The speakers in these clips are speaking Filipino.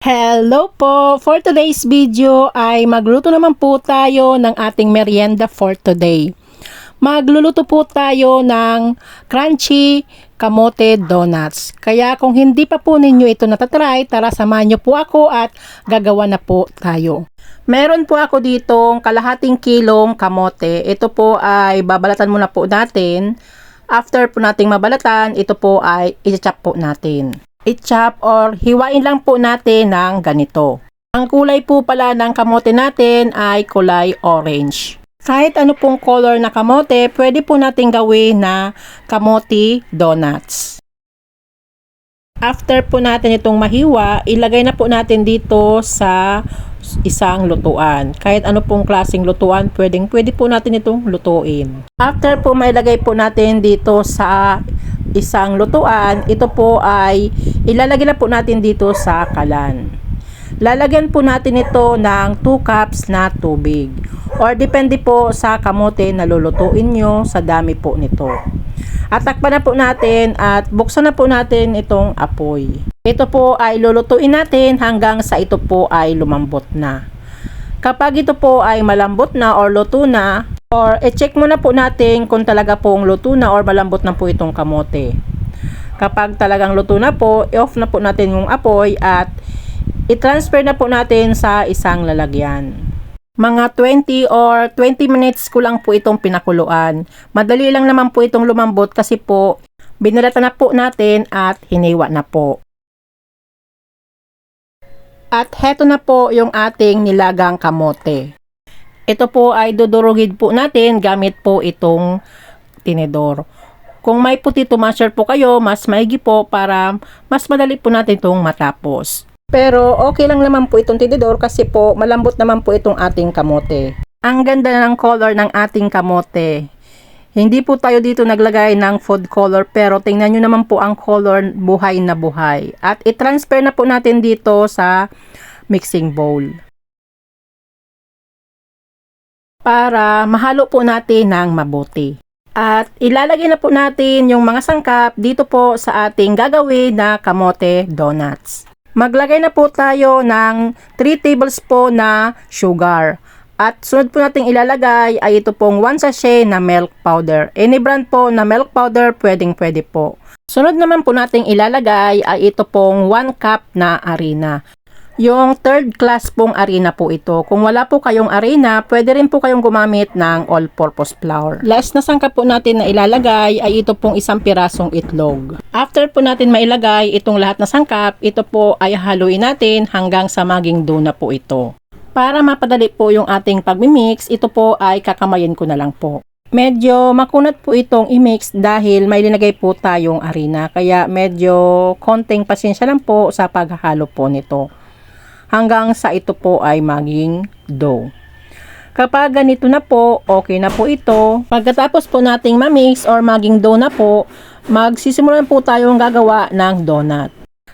Hello po! For today's video ay magluto naman po tayo ng ating merienda for today. Magluluto po tayo ng crunchy kamote donuts. Kaya kung hindi pa po ninyo ito natatry, tara samahan nyo po ako at gagawa na po tayo. Meron po ako ditong kalahating kilong kamote. Ito po ay babalatan muna po natin. After po nating mabalatan, ito po ay i-chop po natin. I-chop or hiwain lang po natin ng ganito. Ang kulay po pala ng kamote natin ay kulay orange. Kahit ano pong color na kamote, pwede po natin gawin na kamote donuts. After po natin itong mahiwa, ilagay na po natin dito sa isang lutuan. Kahit ano pong klaseng lutuan, pwede po natin itong lutuin. After po mailagay po natin dito sa isang lutuan, ito po ay ilalagay na po natin dito sa kalan. Lalagyan po natin ito ng 2 cups na tubig. Or depende po sa kamote na lulutuin nyo sa dami po nito. At takpan na po natin at buksan na po natin itong apoy. Ito po ay lulutuin natin hanggang sa ito po ay lumambot na. Kapag ito po ay malambot na or luto na, or i-check muna po natin kung talaga pong luto na or malambot na po itong kamote. Kapag talagang luto na po, i-off na po natin yung apoy at i-transfer na po natin sa isang lalagyan. Mga 20 or 20 minutes ko lang po itong pinakuluan. Madali lang naman po itong lumambot kasi po binalatan na po natin at hiniwa na po. At heto na po yung ating nilagang kamote. Ito po ay dudurugin po natin gamit po itong tinidor. Kung may potato masher po kayo, mas maigi po para mas madali po natin itong matapos. Pero okay lang naman po itong tinidor kasi po malambot naman po itong ating kamote. Ang ganda ng color ng ating kamote. Hindi po tayo dito naglagay ng food color pero tingnan nyo naman po ang color buhay na buhay. At i-transfer na po natin dito sa mixing bowl. Para mahalo po natin ng mabuti. At ilalagay na po natin yung mga sangkap dito po sa ating gagawin na kamote donuts. Maglagay na po tayo ng 3 tablespoon na sugar. At sunod po nating ilalagay ay ito pong 1 sachet na milk powder. Any brand po na milk powder, pwede po. Sunod naman po nating ilalagay ay ito pong 1 cup na harina. Yung third class pong harina po ito. Kung wala po kayong harina, pwede rin po kayong gumamit ng all-purpose flour. Last na sangkap po natin na ilalagay ay ito pong 1 pirasong itlog. After po natin mailagay itong lahat na sangkap, ito po ay haluin natin hanggang sa maging dough na po ito. Para mapadali po yung ating pagmimix, ito po ay kakamayin ko na lang po. Medyo makunat po itong i-mix dahil may linagay po tayong harina. Kaya medyo konting pasensya lang po sa paghahalo po nito. Hanggang sa ito po ay maging dough. Kapag ganito na po, okay na po ito. Pagkatapos po nating ma-mix or maging dough na po, magsisimulan po tayong gagawa ng donut.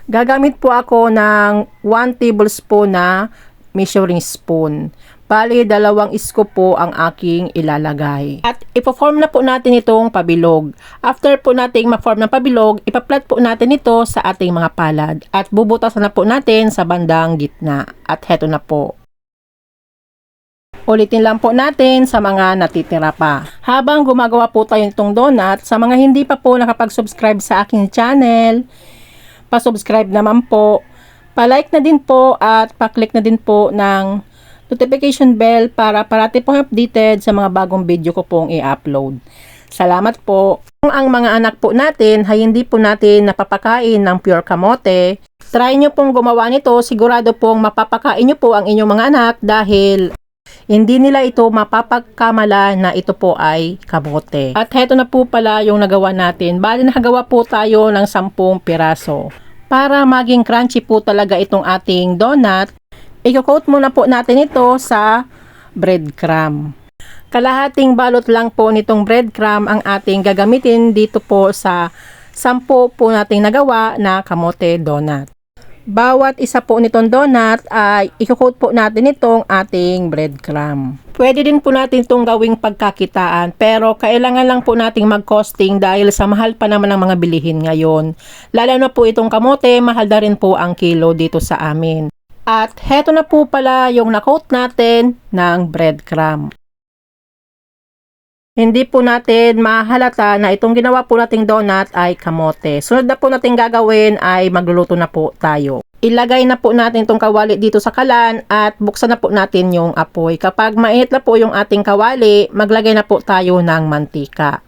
Gagamit po ako ng 1 tablespoon na measuring spoon. Bali, 2 scoop po ang aking ilalagay. At ipo-form na po natin itong pabilog. After po nating ma-form ng pabilog, ipaplat po natin ito sa ating mga palad. At bubutasan na po natin sa bandang gitna. At heto na po. Ulitin lang po natin sa mga natitira pa. Habang gumagawa po tayo nitong donut, sa mga hindi pa po nakapag-subscribe sa aking channel, pa-subscribe naman po. Pa-like na din po at pa-click na din po ng notification bell para parati pong updated sa mga bagong video ko pong i-upload. Salamat po. Kung ang mga anak po natin ay hindi po natin napapakain ng pure kamote, try nyo pong gumawa nito. Sigurado pong mapapakain nyo po ang inyong mga anak dahil hindi nila ito mapapagkamala na ito po ay kamote. At heto na po pala yung nagawa natin. Bali nakagawa po tayo ng 10 piraso. Para maging crunchy po talaga itong ating donut, i-coat muna po natin ito sa breadcrumb. Kalahating balot lang po nitong breadcrumb ang ating gagamitin dito po sa 10 po nating nagawa na kamote donut. Bawat isa po nitong donut ay i-coat po natin itong ating breadcrumb. Pwede din po natin itong gawing pagkakitaan pero kailangan lang po nating mag-costing dahil sa mahal pa naman ng mga bilihin ngayon. Lalo na po itong kamote, mahal na rin po ang kilo dito sa amin. At heto na po pala yung na-coat natin ng breadcrumb. Hindi po natin mahalata na itong ginawa po nating donut ay kamote. Sunod na po natin gagawin ay magluluto na po tayo. Ilagay na po natin itong kawali dito sa kalan at buksan na po natin yung apoy. Kapag mainit na po yung ating kawali, maglagay na po tayo ng mantika.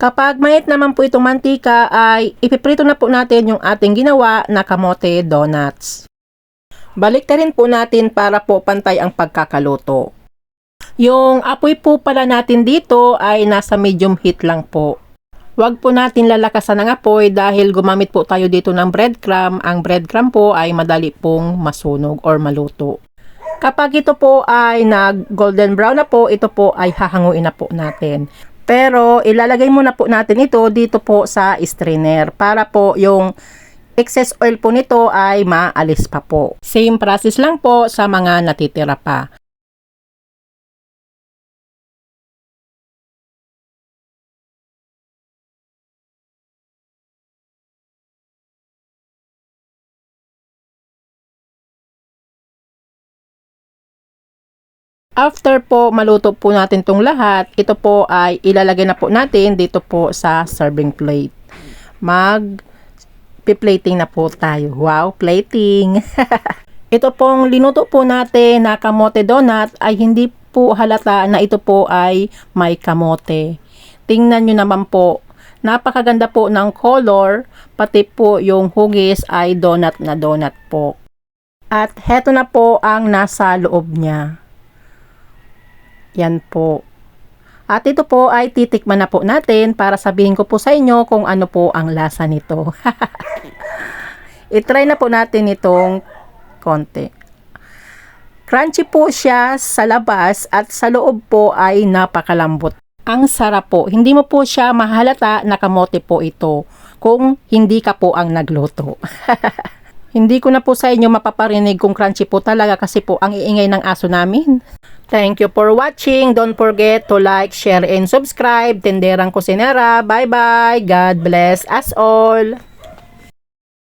Kapag mainit naman po itong mantika ay ipiprito na po natin yung ating ginawa na kamote donuts. Balik na rin po natin para po pantay ang pagkakaluto. Yung apoy po pala natin dito ay nasa medium heat lang po. Huwag po natin lalakasan ng apoy dahil gumamit po tayo dito ng breadcrumb. Ang breadcrumb po ay madali pong masunog or maluto. Kapag ito po ay nag golden brown na po, ito po ay hahanguin na po natin. Pero ilalagay muna po natin ito dito po sa strainer para po yung excess oil po nito ay maalis pa po. Same process lang po sa mga natitira pa. After po maluto po natin itong lahat, ito po ay ilalagay na po natin dito po sa serving plate. Mag-plating na po tayo. Wow, plating! Ito pong linuto po natin na kamote donut ay hindi po halata na ito po ay may kamote. Tingnan nyo naman po. Napakaganda po ng color, pati po yung hugis ay donut na donut po. At heto na po ang nasa loob niya. Yan po. At ito po ay titikman na po natin para sabihin ko po sa inyo kung ano po ang lasa nito. I-try na po natin itong konti. Crunchy po siya sa labas at sa loob po ay napakalambot. Ang sarap po. Hindi mo po siya mahalata na kamote po ito kung hindi ka po ang nagluto. Hindi ko na po sa inyo mapaparinig kung crunchy po talaga kasi po ang iingay ng aso namin. Thank you for watching. Don't forget to like, share, and subscribe. Tenderang Kusinera. Bye-bye. God bless us all.